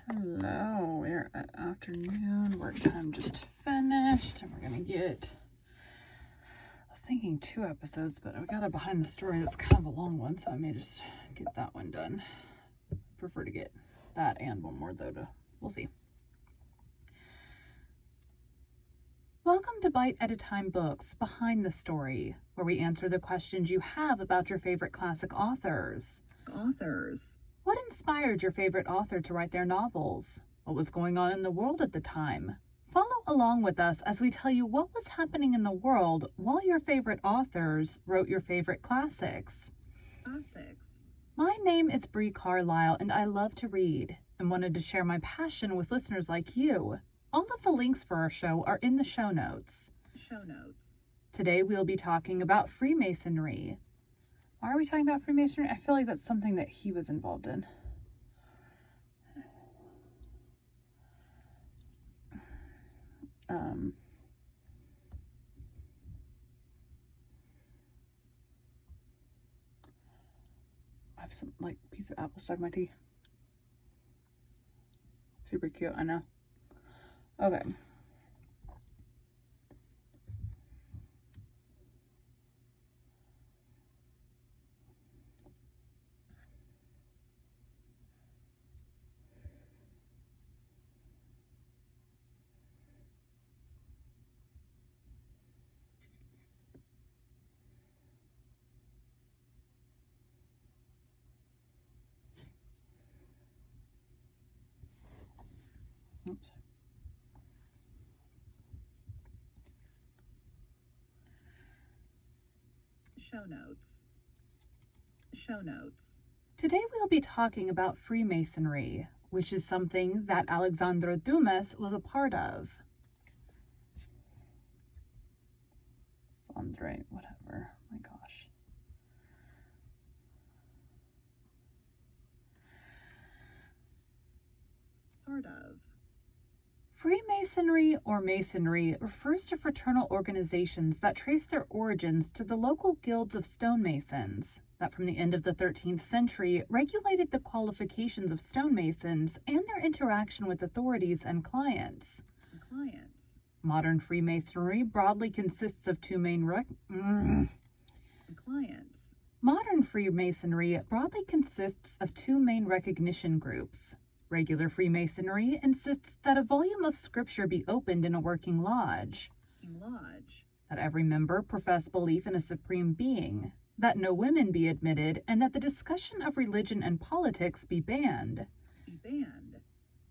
Hello, we're at afternoon. Work time just finished, and we're gonna get. I was thinking 2 episodes, but I got a behind the story that's kind of a long one, so I may just get that one done. Prefer to get that and one more though. We'll see. Welcome to Bite at a Time Books Behind the Story, where we answer the questions you have about your favorite classic authors. What inspired your favorite author to write their novels? What was going on in the world at the time? Follow along with us as we tell you what was happening in the world while your favorite authors wrote your favorite classics. My name is Bree Carlisle, and I love to read and wanted to share my passion with listeners like you. All of the links for our show are in the show notes. Today we'll be talking about Freemasonry. Why are we talking about Freemasonry? I feel like that's something that he was involved in. I have some piece of apple stuck in my tea. Super cute, I know. Okay. Oops. Show notes. Today we'll be talking about Freemasonry, which is something that Alexandre Dumas was a part of. It's Andre, whatever. My gosh. Part of. Freemasonry or Masonry refers to fraternal organizations that trace their origins to the local guilds of stonemasons that from the end of the 13th century regulated the qualifications of stonemasons and their interaction with authorities and clients. Modern Freemasonry broadly consists of two main Modern Freemasonry broadly consists of two main recognition groups. Regular Freemasonry insists that a volume of scripture be opened in a working lodge, that every member profess belief in a supreme being, that no women be admitted, and that the discussion of religion and politics be banned.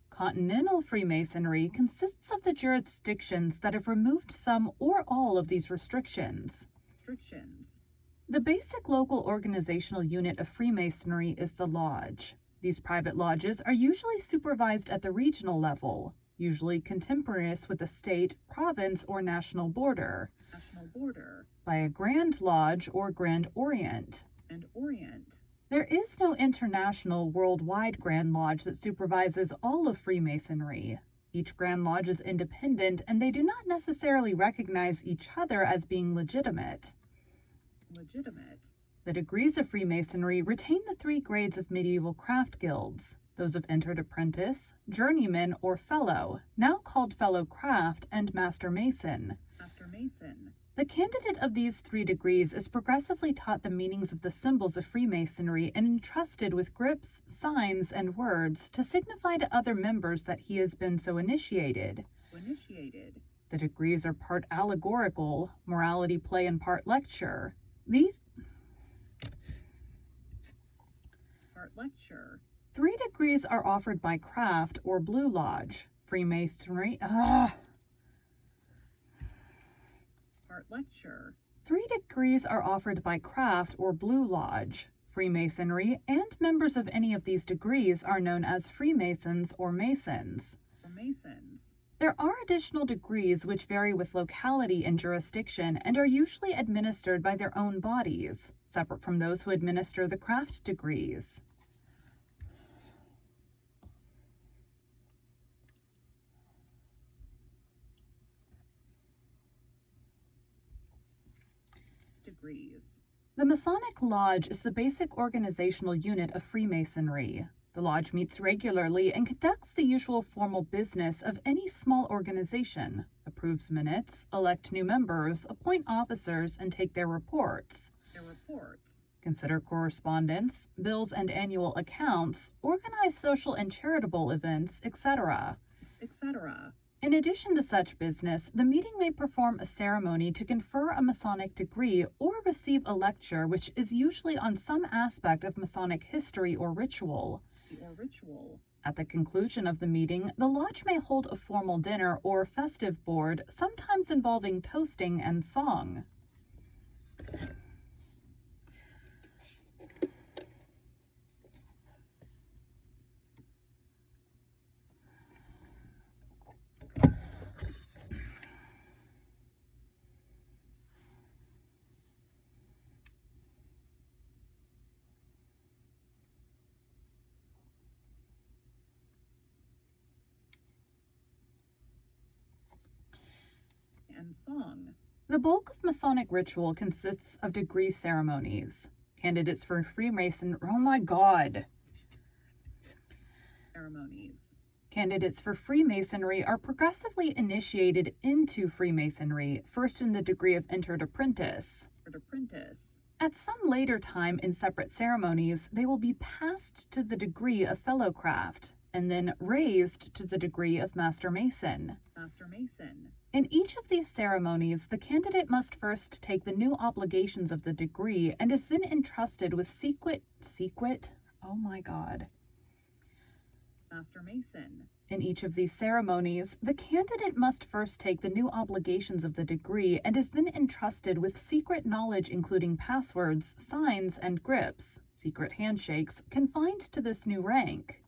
Continental Freemasonry consists of the jurisdictions that have removed some or all of these restrictions. The basic local organizational unit of Freemasonry is the lodge. These private lodges are usually supervised at the regional level, usually contemporaneous with the state, province, or national border, by a Grand Lodge or Grand Orient. There is no international worldwide Grand Lodge that supervises all of Freemasonry. Each Grand Lodge is independent, and they do not necessarily recognize each other as being legitimate. The degrees of Freemasonry retain the 3 grades of medieval craft guilds, those of entered apprentice, journeyman, or fellow, now called fellow craft, and master mason. The candidate of these 3 degrees is progressively taught the meanings of the symbols of Freemasonry and entrusted with grips, signs, and words to signify to other members that he has been so initiated. The degrees are part allegorical, morality play, and part lecture. These 3 degrees are offered by Craft or Blue Lodge. Freemasonry. 3 degrees are offered by Craft or Blue Lodge. Freemasonry and members of any of these degrees are known as Freemasons or Masons. There are additional degrees which vary with locality and jurisdiction and are usually administered by their own bodies, separate from those who administer the craft degrees. The Masonic Lodge is the basic organizational unit of Freemasonry. The lodge meets regularly and conducts the usual formal business of any small organization, approves minutes, elect new members, appoint officers, and take their reports. Consider correspondence, bills and annual accounts, organize social and charitable events, etc. In addition to such business, the meeting may perform a ceremony to confer a Masonic degree or receive a lecture which is usually on some aspect of Masonic history or ritual. At the conclusion of the meeting, the lodge may hold a formal dinner or festive board, sometimes involving toasting and song. The bulk of Masonic ritual consists of degree ceremonies. Candidates for Freemason, Candidates for Freemasonry are progressively initiated into Freemasonry, first in the degree of entered apprentice. At some later time in separate ceremonies, they will be passed to the degree of Fellowcraft, and then raised to the degree of Master Mason. In each of these ceremonies, the candidate must first take the new obligations of the degree and is then entrusted with In each of these ceremonies, the candidate must first take the new obligations of the degree and is then entrusted with secret knowledge including passwords, signs, and grips, secret handshakes, confined to this new rank.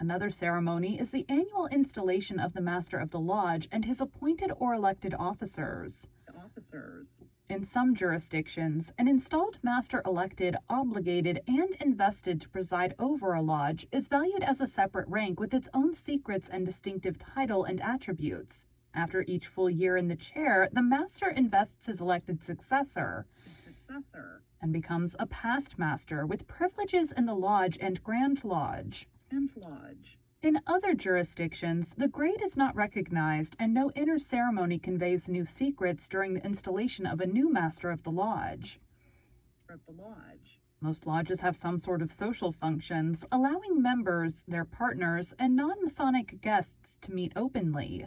Another ceremony is the annual installation of the Master of the Lodge and his appointed or elected officers. In some jurisdictions, an installed master elected, obligated, and invested to preside over a lodge is valued as a separate rank with its own secrets and distinctive title and attributes. After each full year in the chair, the master invests his elected successor and becomes a past master with privileges in the lodge and Grand Lodge. In other jurisdictions, the grade is not recognized and no inner ceremony conveys new secrets during the installation of a new Master of the Lodge. Most lodges have some sort of social functions, allowing members, their partners, and non-Masonic guests to meet openly.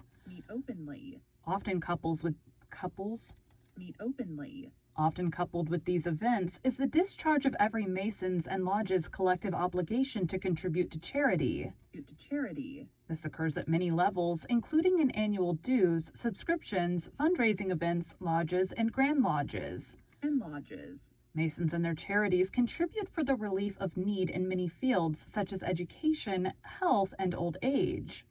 Often coupled with these events is the discharge of every Mason's and Lodge's collective obligation to contribute to charity. This occurs at many levels, including in annual dues, subscriptions, fundraising events, lodges, and Grand Lodges. Masons and their charities contribute for the relief of need in many fields such as education, health, and old age.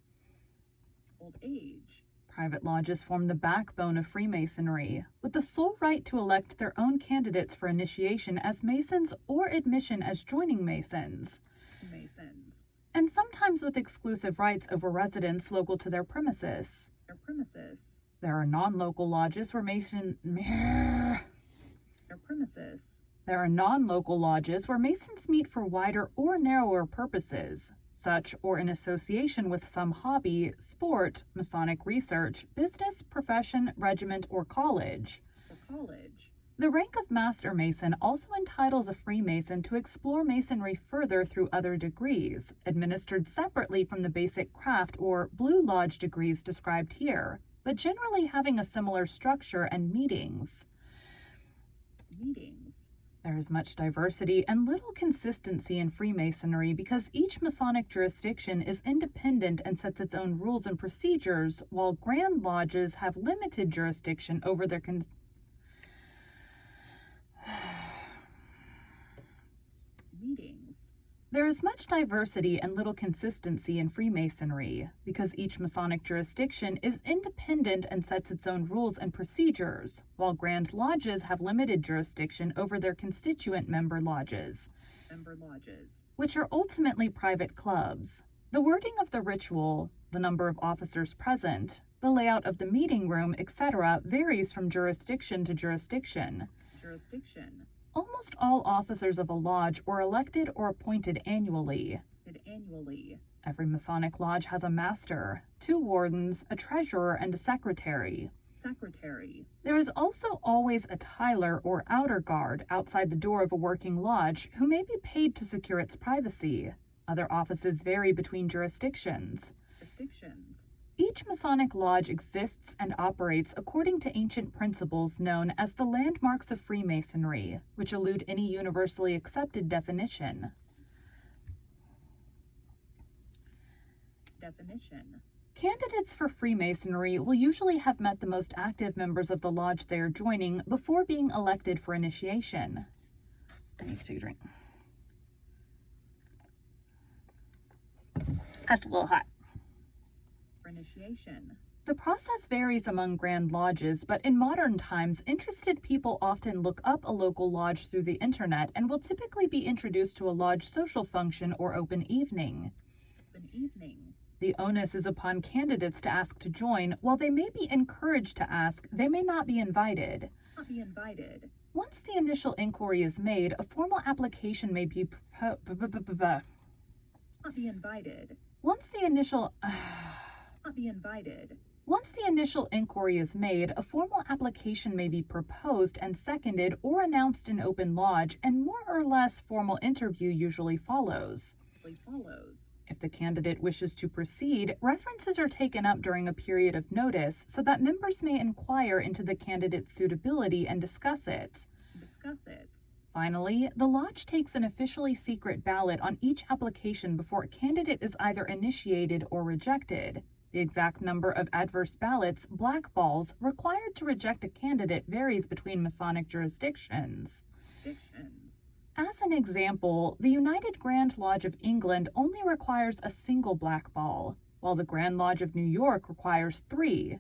Private lodges form the backbone of Freemasonry, with the sole right to elect their own candidates for initiation as Masons or admission as joining Masons, and sometimes with exclusive rights over residents local to their premises. There are non-local lodges where Masons meet for wider or narrower purposes, such or in association with some hobby, sport, Masonic research, business, profession, regiment, or college. The rank of Master Mason also entitles a Freemason to explore Masonry further through other degrees, administered separately from the basic craft or Blue Lodge degrees described here, but generally having a similar structure and meetings. There is much diversity and little consistency in Freemasonry because each Masonic jurisdiction is independent and sets its own rules and procedures, while Grand Lodges have limited jurisdiction over their There is much diversity and little consistency in Freemasonry because each Masonic jurisdiction is independent and sets its own rules and procedures, while Grand Lodges have limited jurisdiction over their constituent member lodges, which are ultimately private clubs. The wording of the ritual, the number of officers present, the layout of the meeting room, etc., varies from jurisdiction to jurisdiction. Almost all officers of a lodge are elected or appointed annually. Every Masonic lodge has a master, 2 wardens, a treasurer, and a secretary. There is also always a tiler or outer guard outside the door of a working lodge who may be paid to secure its privacy. Other offices vary between jurisdictions. Each Masonic lodge exists and operates according to ancient principles known as the landmarks of Freemasonry, which elude any universally accepted definition. Candidates for Freemasonry will usually have met the most active members of the lodge they are joining before being elected for initiation. I need to take a drink. That's a little hot. The process varies among Grand Lodges, but in modern times, interested people often look up a local lodge through the internet and will typically be introduced to a lodge social function or open evening. The onus is upon candidates to ask to join. While they may be encouraged to ask, they may not be invited. Once the initial inquiry is made, a formal application may be Once the initial inquiry is made, a formal application may be proposed and seconded or announced in open lodge, and more or less formal interview usually follows. If the candidate wishes to proceed, references are taken up during a period of notice so that members may inquire into the candidate's suitability and discuss it. Finally, the lodge takes an officially secret ballot on each application before a candidate is either initiated or rejected. The exact number of adverse ballots, blackballs, required to reject a candidate varies between Masonic jurisdictions. As an example, the United Grand Lodge of England only requires a single blackball, while the Grand Lodge of New York requires 3.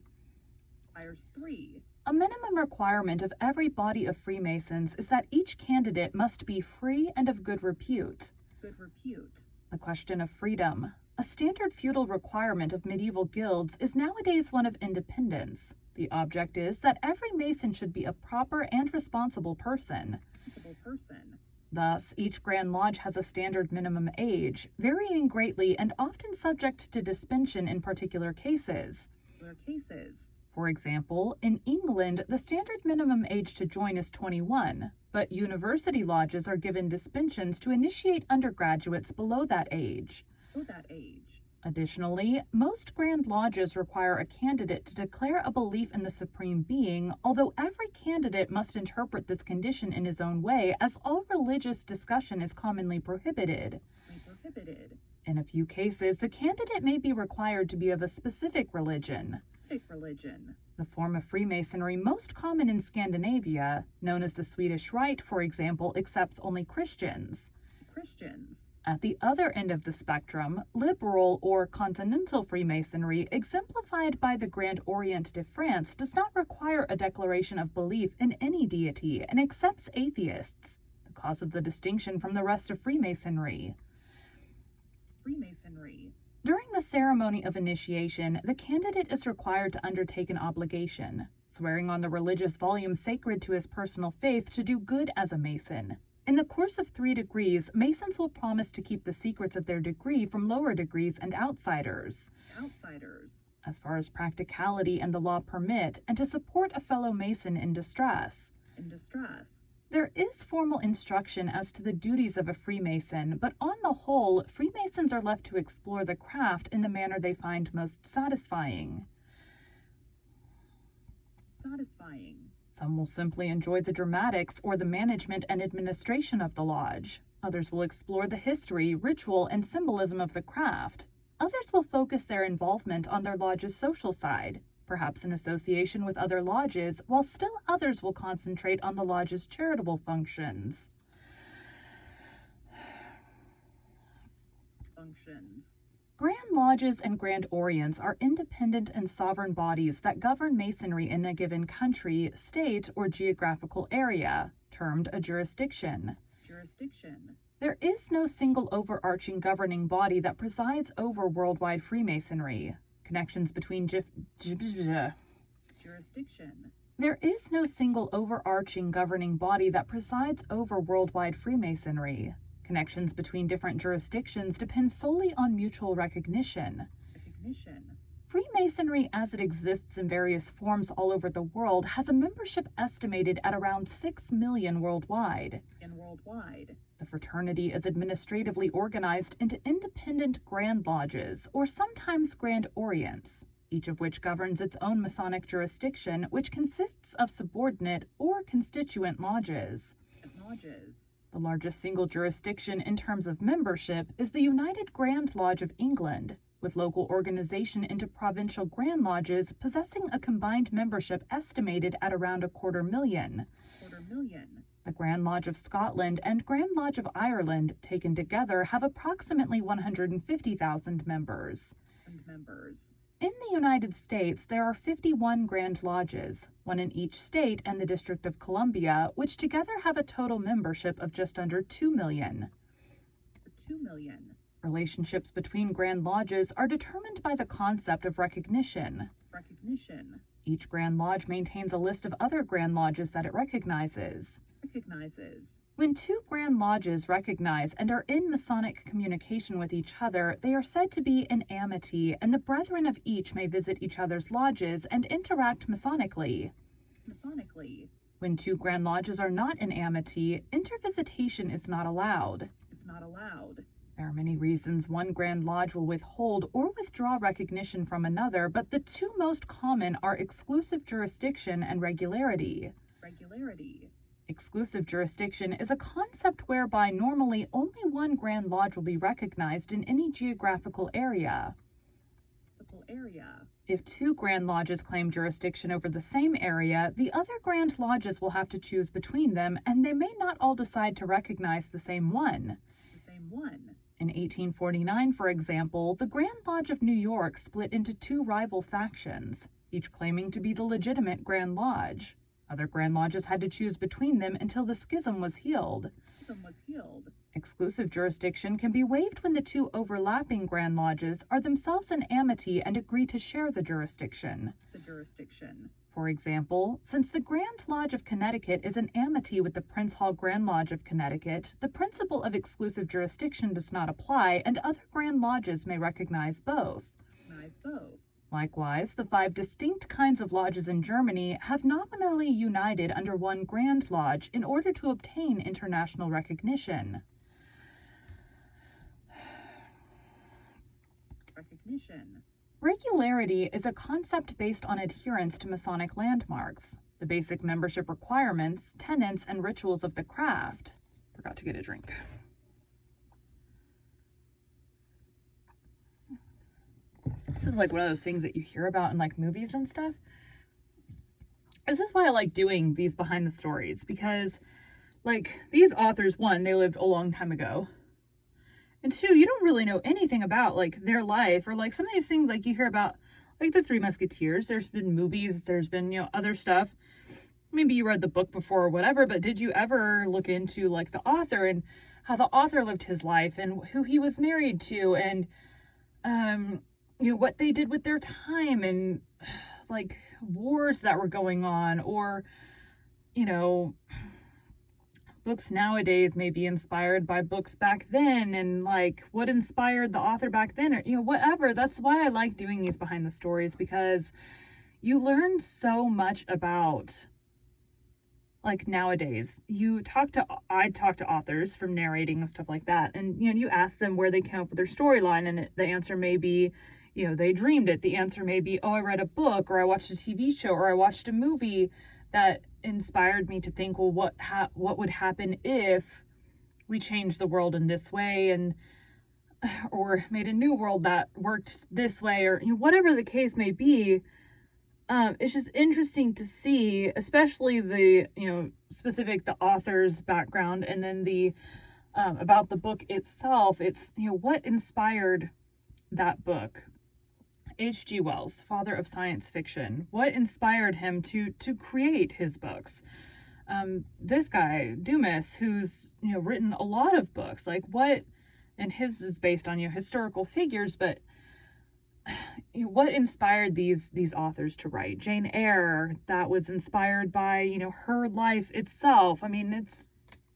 A minimum requirement of every body of Freemasons is that each candidate must be free and of good repute. The question of freedom, a standard feudal requirement of medieval guilds, is nowadays one of independence. The object is that every Mason should be a proper and responsible person. Thus, each Grand Lodge has a standard minimum age, varying greatly and often subject to dispensation in particular cases. For example, in England, the standard minimum age to join is 21, but university lodges are given dispensations to initiate undergraduates below that age. Additionally, most Grand Lodges require a candidate to declare a belief in the Supreme Being, although every candidate must interpret this condition in his own way, as all religious discussion is commonly prohibited. In a few cases, the candidate may be required to be of a specific religion. The form of Freemasonry most common in Scandinavia, known as the Swedish Rite, for example, accepts only Christians. At the other end of the spectrum, liberal or Continental Freemasonry, exemplified by the Grand Orient de France, does not require a declaration of belief in any deity and accepts atheists, the cause of the distinction from the rest of Freemasonry. During the ceremony of initiation, the candidate is required to undertake an obligation, swearing on the religious volume sacred to his personal faith to do good as a Mason. In the course of 3 degrees, Masons will promise to keep the secrets of their degree from lower degrees and outsiders, as far as practicality and the law permit, and to support a fellow Mason in distress. There is formal instruction as to the duties of a Freemason, but on the whole, Freemasons are left to explore the craft in the manner they find most satisfying. Some will simply enjoy the dramatics or the management and administration of the lodge. Others will explore the history, ritual, and symbolism of the craft. Others will focus their involvement on their lodge's social side, perhaps in association with other lodges, while still others will concentrate on the lodge's charitable functions. Grand Lodges and Grand Orients are independent and sovereign bodies that govern Masonry in a given country, state, or geographical area, termed a jurisdiction. There is no single overarching governing body that presides over worldwide Freemasonry. Connections between There is no single overarching governing body that presides over worldwide Freemasonry. Connections between different jurisdictions depend solely on mutual recognition. Freemasonry, as it exists in various forms all over the world, has a membership estimated at around 6 million worldwide. The fraternity is administratively organized into independent Grand Lodges, or sometimes Grand Orients, each of which governs its own Masonic jurisdiction, which consists of subordinate or constituent lodges. The largest single jurisdiction in terms of membership is the United Grand Lodge of England, with local organization into provincial Grand Lodges possessing a combined membership estimated at around 250,000. The Grand Lodge of Scotland and Grand Lodge of Ireland, taken together, have approximately 150,000 members. In the United States, there are 51 Grand Lodges, one in each state and the District of Columbia, which together have a total membership of just under 2 million. Relationships between Grand Lodges are determined by the concept of recognition. Each Grand Lodge maintains a list of other Grand Lodges that it recognizes. When two Grand Lodges recognize and are in Masonic communication with each other, they are said to be in amity, and the brethren of each may visit each other's lodges and interact Masonically. When two Grand Lodges are not in amity, intervisitation is not allowed. There are many reasons one Grand Lodge will withhold or withdraw recognition from another, but the two most common are exclusive jurisdiction and regularity. Exclusive jurisdiction is a concept whereby normally only one Grand Lodge will be recognized in any geographical area. If two Grand Lodges claim jurisdiction over the same area, the other Grand Lodges will have to choose between them, and they may not all decide to recognize the same one. In 1849, for example, the Grand Lodge of New York split into two rival factions, each claiming to be the legitimate Grand Lodge. Other Grand Lodges had to choose between them until the schism was healed. Exclusive jurisdiction can be waived when the two overlapping Grand Lodges are themselves in amity and agree to share the jurisdiction. For example, since the Grand Lodge of Connecticut is in amity with the Prince Hall Grand Lodge of Connecticut, the principle of exclusive jurisdiction does not apply, and other Grand Lodges may recognize both. Likewise, the 5 distinct kinds of lodges in Germany have nominally united under one Grand Lodge in order to obtain international recognition. Regularity is a concept based on adherence to Masonic landmarks, the basic membership requirements, tenets, and rituals of the craft. Forgot to get a drink. This is like one of those things that you hear about in like movies and stuff. This is why I like doing these behind the stories, because like these authors, one, they lived a long time ago. And two, you don't really know anything about like their life or like some of these things like you hear about like the Three Musketeers. There's been movies, there's been, other stuff. Maybe you read the book before or whatever, but did you ever look into like the author and how the author lived his life and who he was married to and what they did with their time and like wars that were going on, or books nowadays may be inspired by books back then and like what inspired the author back then, or whatever. That's why I like doing these behind the stories, because you learn so much about like nowadays. I talk to authors from narrating and stuff like that, and you ask them where they came up with their storyline, and the answer may be they dreamed it. The answer may be, oh, I read a book, or I watched a TV show, or I watched a movie that inspired me to think, well, what would happen if we changed the world in this way, and or made a new world that worked this way, or whatever the case may be. It's just interesting to see, especially the specific the author's background, and then the about the book itself. It's what inspired that book. H.G. Wells, father of science fiction. What inspired him to create his books? This guy, Dumas, who's written a lot of books, like what, and his is based on historical figures, but what inspired these authors to write? Jane Eyre, that was inspired by, her life itself. I mean,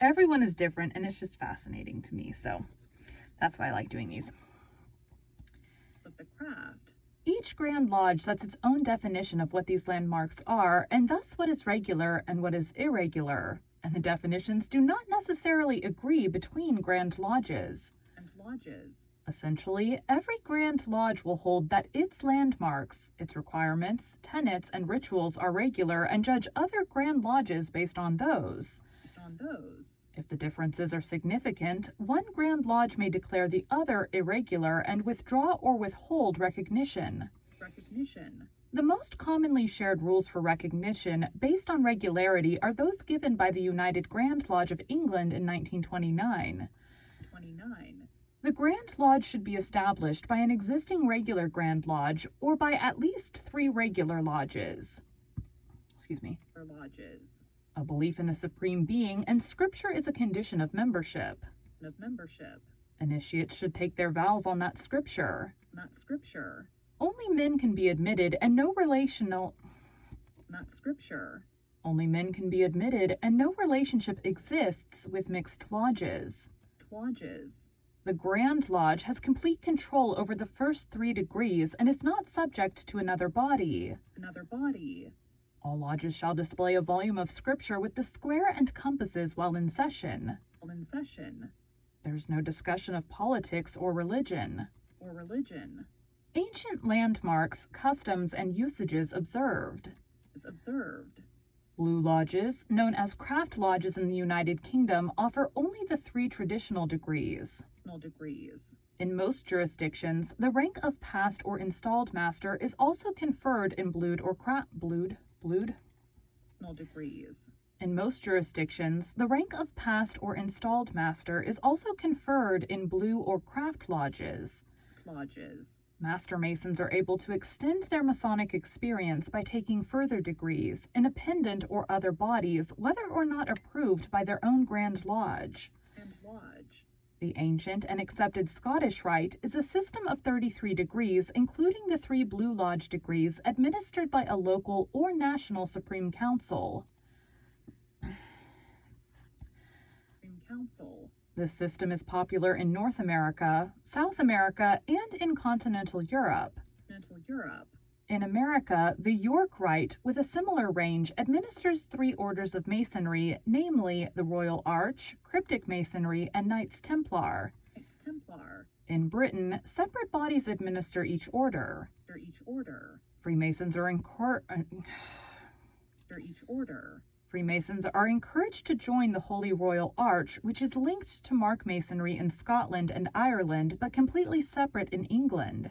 everyone is different, and it's just fascinating to me. So that's why I like doing these. Of the craft. Each Grand Lodge sets its own definition of what these landmarks are, and thus what is regular and what is irregular. And the definitions do not necessarily agree between Grand Lodges. And lodges. Essentially, every Grand Lodge will hold that its landmarks, its requirements, tenets, and rituals are regular and judge other Grand Lodges based on those. If the differences are significant, one Grand Lodge may declare the other irregular and withdraw or withhold recognition. The most commonly shared rules for recognition based on regularity are those given by the United Grand Lodge of England in 1929. The Grand Lodge should be established by an existing regular Grand Lodge or by at least 3 regular lodges. A belief in a supreme being and scripture is a condition of membership. Initiates should take their vows on that scripture. Only men can be admitted and no Only men can be admitted and no relationship exists with mixed lodges. The Grand Lodge has complete control over the first 3 degrees and is not subject to another body. All lodges shall display a volume of scripture with the square and compasses while in session. There's no discussion of politics or religion. Ancient landmarks, customs, and usages observed. Blue lodges, known as craft lodges in the United Kingdom, offer only the 3 traditional degrees. In most jurisdictions, the rank of past or installed master is also conferred in In most jurisdictions, the rank of past or installed master is also conferred in blue or craft lodges. Master Masons are able to extend their Masonic experience by taking further degrees in appendant or other bodies, whether or not approved by their own Grand Lodge. The ancient and accepted Scottish Rite is a system of 33 degrees, including the 3 Blue Lodge degrees administered by a local or national Supreme Council. This system is popular in North America, South America, and in continental Europe. In America, the York Rite, with a similar range, administers 3 orders of Masonry, namely the Royal Arch, Cryptic Masonry, and Knights Templar. In Britain, separate bodies administer each order. Freemasons are encouraged to join the Holy Royal Arch, which is linked to Mark Masonry in Scotland and Ireland, but completely separate in England.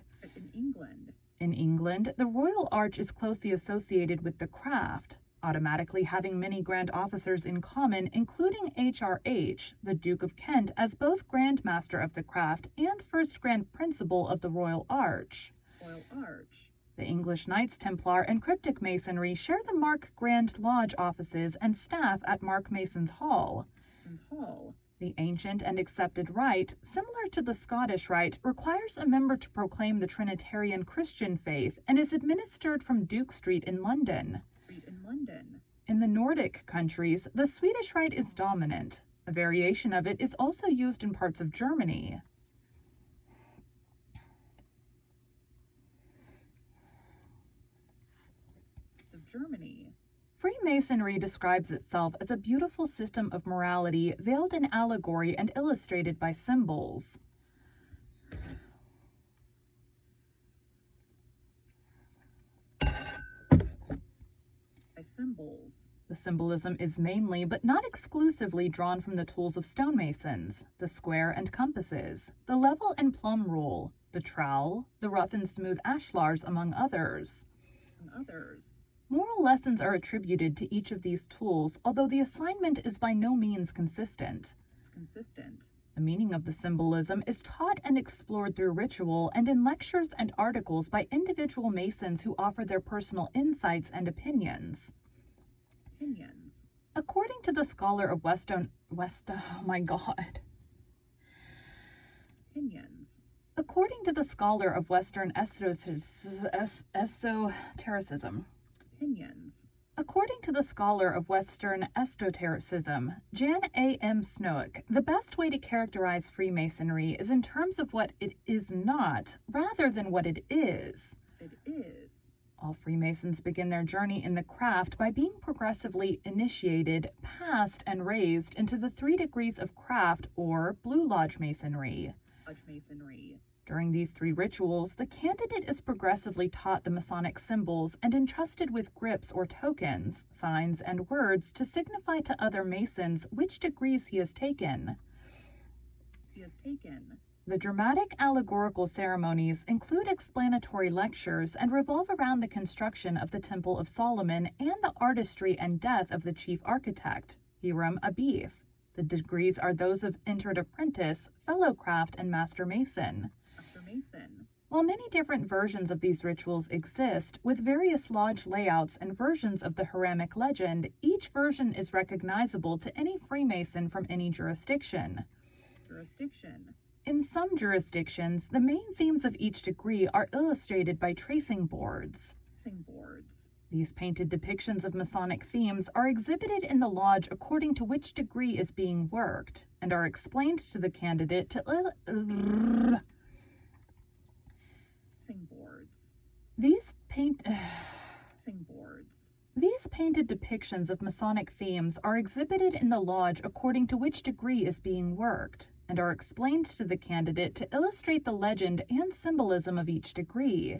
In England, the Royal Arch is closely associated with the craft, automatically having many Grand Officers in common, including HRH, the Duke of Kent, as both Grand Master of the craft and First Grand Principal of the Royal Arch. The English Knights Templar and Cryptic Masonry share the Mark Grand Lodge offices and staff at Mark Mason's Hall. The ancient and accepted Rite, similar to the Scottish Rite, requires a member to proclaim the Trinitarian Christian faith and is administered from Duke Street in London. In the Nordic countries, the Swedish Rite is dominant. A variation of it is also used in parts of Germany. Freemasonry describes itself as a beautiful system of morality veiled in allegory and illustrated by symbols. The symbolism is mainly, but not exclusively, drawn from the tools of stonemasons, the square and compasses, the level and plumb rule, the trowel, the rough and smooth ashlars, among others. Moral lessons are attributed to each of these tools, although the assignment is by no means consistent. The meaning of the symbolism is taught and explored through ritual and in lectures and articles by individual Masons who offer their personal insights and opinions. According to the scholar of According to the scholar of Western esotericism, Opinions. According to the scholar of Western esotericism, Jan A. M. Snook, the best way to characterize Freemasonry is in terms of what it is not, rather than what it is. It is. All Freemasons begin their journey in the craft by being progressively initiated, passed, and raised into the 3 degrees of craft or Blue Lodge Masonry. Lodge Masonry. During these 3 rituals, the candidate is progressively taught the Masonic symbols and entrusted with grips or tokens, signs, and words to signify to other Masons which degrees he has taken. The dramatic allegorical ceremonies include explanatory lectures and revolve around the construction of the Temple of Solomon and the artistry and death of the chief architect, Hiram Abiff. The degrees are those of entered apprentice, fellow craft, and master mason. While many different versions of these rituals exist, with various lodge layouts and versions of the Hiramic legend, each version is recognizable to any Freemason from any jurisdiction. In some jurisdictions, the main themes of each degree are illustrated by tracing boards. These painted depictions of Masonic themes are exhibited in the lodge according to which degree is being worked, and are explained to the candidate to These painted depictions of Masonic themes are exhibited in the lodge according to which degree is being worked, and are explained to the candidate to illustrate the legend and symbolism of each degree.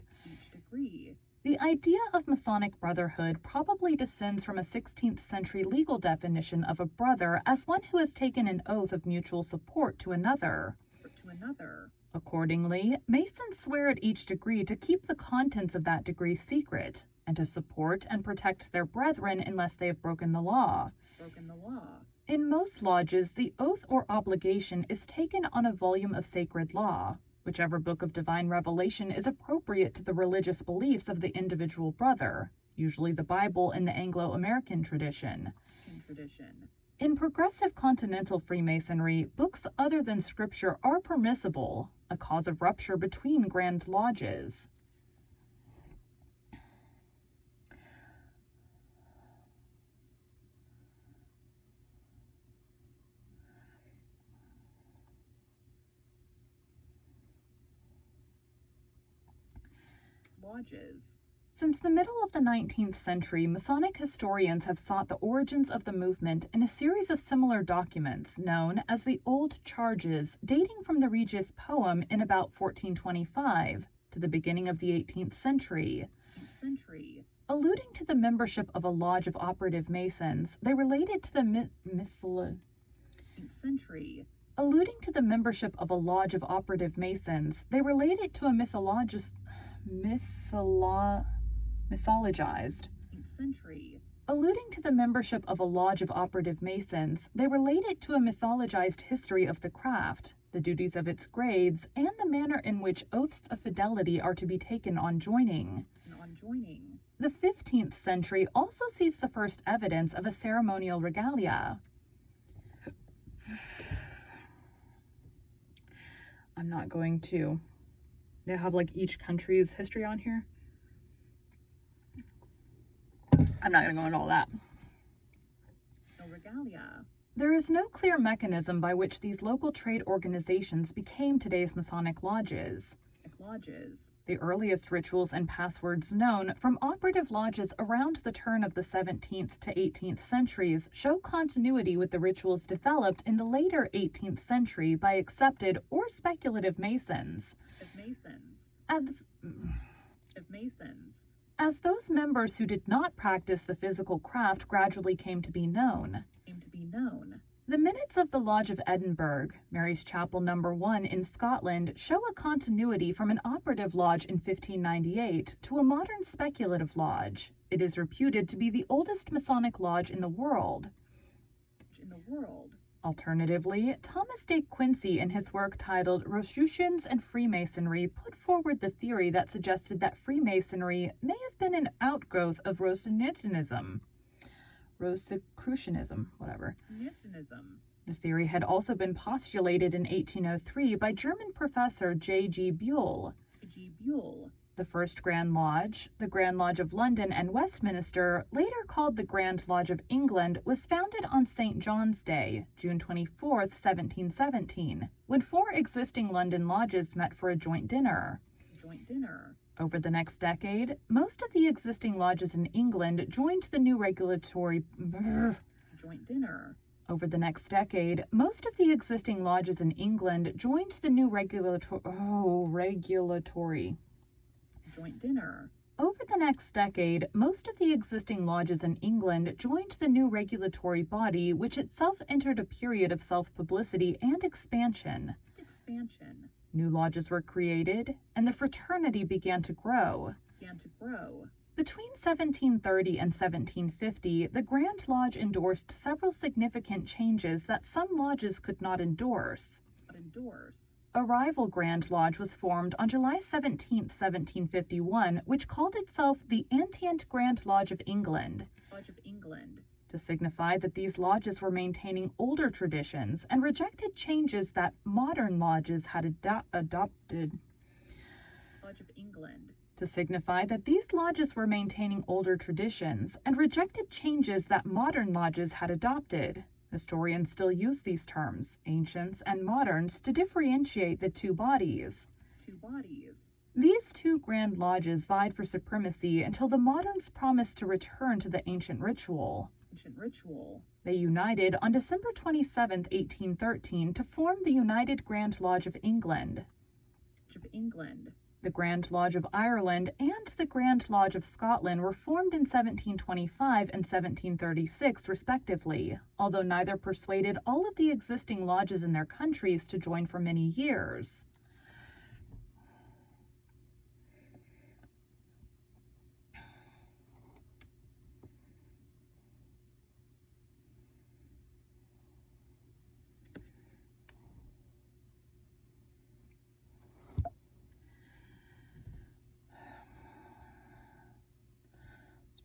The idea of Masonic brotherhood probably descends from a 16th century legal definition of a brother as one who has taken an oath of mutual support to another. Accordingly, Masons swear at each degree to keep the contents of that degree secret, and to support and protect their brethren unless they have broken the law. In most lodges, the oath or obligation is taken on a volume of sacred law, whichever book of divine revelation is appropriate to the religious beliefs of the individual brother, usually the Bible in the Anglo-American tradition. In progressive Continental Freemasonry, books other than Scripture are permissible, a cause of rupture between grand lodges. Since the middle of the 19th century, Masonic historians have sought the origins of the movement in a series of similar documents known as the Old Charges, dating from the Regius Poem in about 1425 to the beginning of the 18th century. Alluding to the membership of a lodge of operative Masons, they related to the Alluding to the membership of a lodge of operative Masons, they related to a mythologized. Alluding to the membership of a lodge of operative Masons, they relate it to a mythologized history of the craft, the duties of its grades, and the manner in which oaths of fidelity are to be taken on joining. The 15th century also sees the first evidence of a ceremonial regalia. I'm not going to. They have like each country's history on here. I'm not going to go into all that. There is no clear mechanism by which these local trade organizations became today's Masonic lodges. The earliest rituals and passwords known from operative lodges around the turn of the 17th to 18th centuries show continuity with the rituals developed in the later 18th century by accepted or speculative Masons. As those members who did not practice the physical craft gradually came to be known. The minutes of the Lodge of Edinburgh, Mary's Chapel No. 1 in Scotland, show a continuity from an operative lodge in 1598 to a modern speculative lodge. It is reputed to be the oldest Masonic lodge in the world. Alternatively, Thomas de Quincey in his work titled Rosicrucians and Freemasonry put forward the theory that suggested that Freemasonry may have been an outgrowth of Rosicrucianism, whatever. The theory had also been postulated in 1803 by German professor J.G. Buell. The first Grand Lodge, the Grand Lodge of London and Westminster, later called the Grand Lodge of England, was founded on St. John's Day, June 24, 1717, when 4 existing London lodges met for a joint dinner. Over the next decade, most of the existing lodges in England joined the new regulatory Over the next decade, most of the existing lodges in England joined the new regulatory Over the next decade, most of the existing lodges in England joined the new regulatory body, which itself entered a period of self-publicity and expansion. New lodges were created, and the fraternity began to grow. Between 1730 and 1750, the Grand Lodge endorsed several significant changes that some lodges could not endorse. A rival Grand Lodge was formed on July 17, 1751, which called itself the Antient Grand Lodge of England, to signify that these lodges were maintaining older traditions and rejected changes that modern lodges had adopted. To signify that these lodges were maintaining older traditions and rejected changes that modern lodges had adopted. Historians still use these terms, ancients and moderns, to differentiate the two bodies. These 2 Grand Lodges vied for supremacy until the moderns promised to return to the ancient ritual. They united on December 27, 1813, to form the United Grand Lodge of England. The Grand Lodge of Ireland and the Grand Lodge of Scotland were formed in 1725 and 1736, respectively, although neither persuaded all of the existing lodges in their countries to join for many years.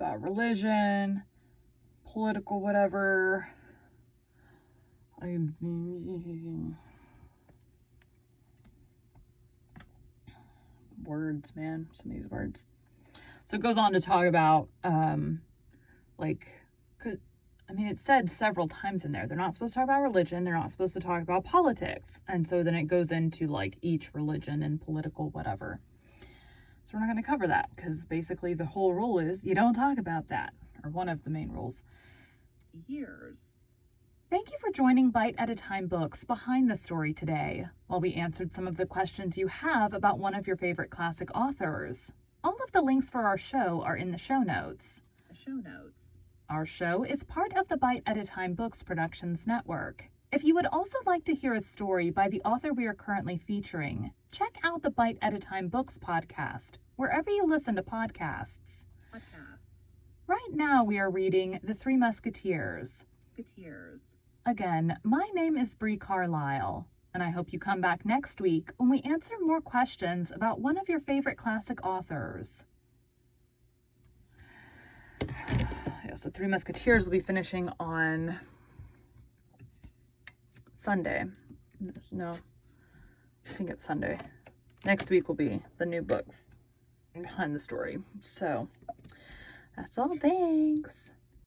About religion, political whatever. Words, man, some of these words. So it goes on to talk about, it said several times in there, they're not supposed to talk about religion, they're not supposed to talk about politics. And so then it goes into each religion and political whatever. So we're not going to cover that because basically the whole rule is you don't talk about that, or one of the main rules. Thank you for joining Bite at a Time Books Behind the Story today, while we answered some of the questions you have about one of your favorite classic authors. All of the links for our show are in the show notes. Our show is part of the Bite at a Time Books Productions Network. If you would also like to hear a story by the author we are currently featuring, check out the Bite at a Time Books podcast, wherever you listen to podcasts. Right now we are reading The Three Musketeers. Again, my name is Bree Carlisle, and I hope you come back next week when we answer more questions about one of your favorite classic authors. Yes, The Three Musketeers will be finishing on Sunday. No, I think it's Sunday. Next week will be the new books behind the story. So that's all. Thanks.